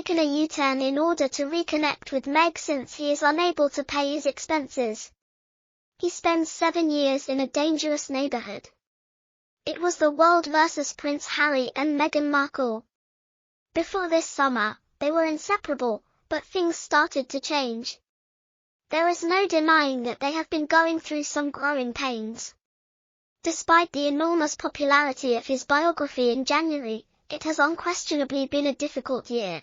taken a U-turn in order to reconnect with Meg since he is unable to pay his expenses. He spends 7 years in a dangerous neighborhood. It was the world versus Prince Harry and Meghan Markle. Before this summer, they were inseparable, but things started to change. There is no denying that they have been going through some growing pains. Despite the enormous popularity of his biography in January, it has unquestionably been a difficult year.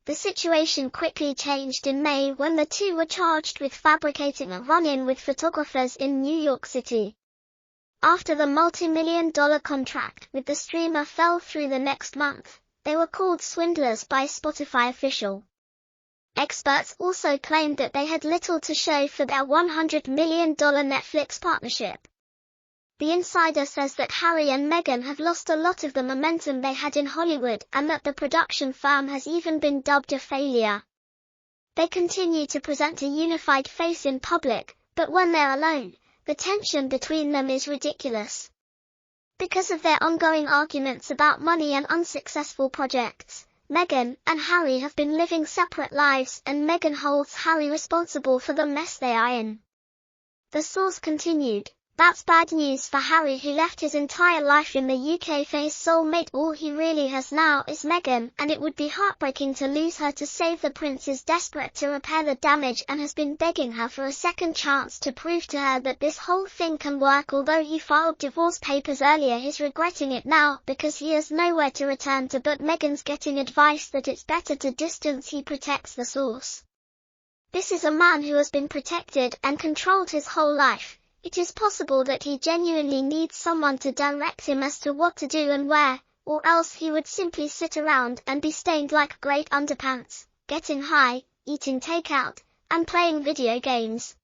The situation quickly changed in May when the two were charged with fabricating a run-in with photographers in New York City. After the multi-million-dollar contract with the streamer fell through the next month, they were called swindlers by a Spotify official. Experts also claimed that they had little to show for their $100 million Netflix partnership. The insider says that Harry and Meghan have lost a lot of the momentum they had in Hollywood and that the production firm has even been dubbed a failure. They continue to present a unified face in public, but when they're alone, the tension between them is ridiculous. Because of their ongoing arguments about money and unsuccessful projects, Meghan and Harry have been living separate lives, and Meghan holds Harry responsible for the mess they are in. The source continued, "That's bad news for Harry, who left his entire life in the UK for his soulmate. All he really has now is Meghan, and it would be heartbreaking to lose her. To save the prince is desperate to repair the damage and has been begging her for a second chance to prove to her that this whole thing can work. Although he filed divorce papers earlier, he's regretting it now because he has nowhere to return to, but Meghan's getting advice that it's better to distance." He protects the source. "This is a man who has been protected and controlled his whole life. It is possible that he genuinely needs someone to direct him as to what to do and where, or else he would simply sit around and be stained like great underpants, getting high, eating takeout, and playing video games.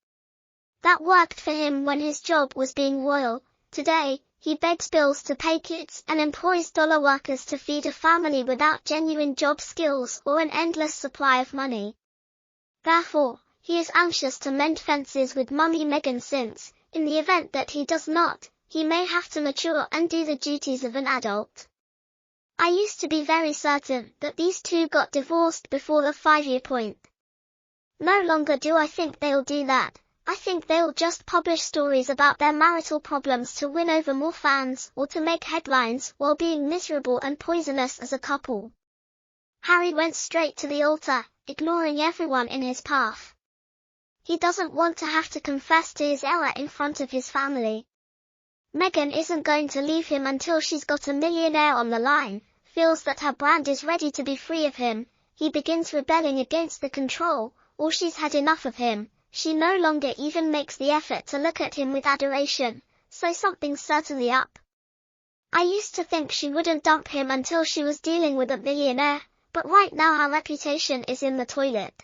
That worked for him when his job was being royal. Today, he begs bills to pay kids and employs dollar workers to feed a family without genuine job skills or an endless supply of money. Therefore, he is anxious to mend fences with Mummy Meghan since, in the event that he does not, he may have to mature and do the duties of an adult. I used to be very certain that these two got divorced before the 5-year point. No longer do I think they'll do that. I think they'll just publish stories about their marital problems to win over more fans or to make headlines while being miserable and poisonous as a couple." Harry went straight to the altar, ignoring everyone in his path. He doesn't want to have to confess to his error in front of his family. Meghan isn't going to leave him until she's got a millionaire on the line, feels that her brand is ready to be free of him. He begins rebelling against the control, or she's had enough of him. She no longer even makes the effort to look at him with adoration, so something's certainly up. I used to think she wouldn't dump him until she was dealing with a billionaire, but right now her reputation is in the toilet.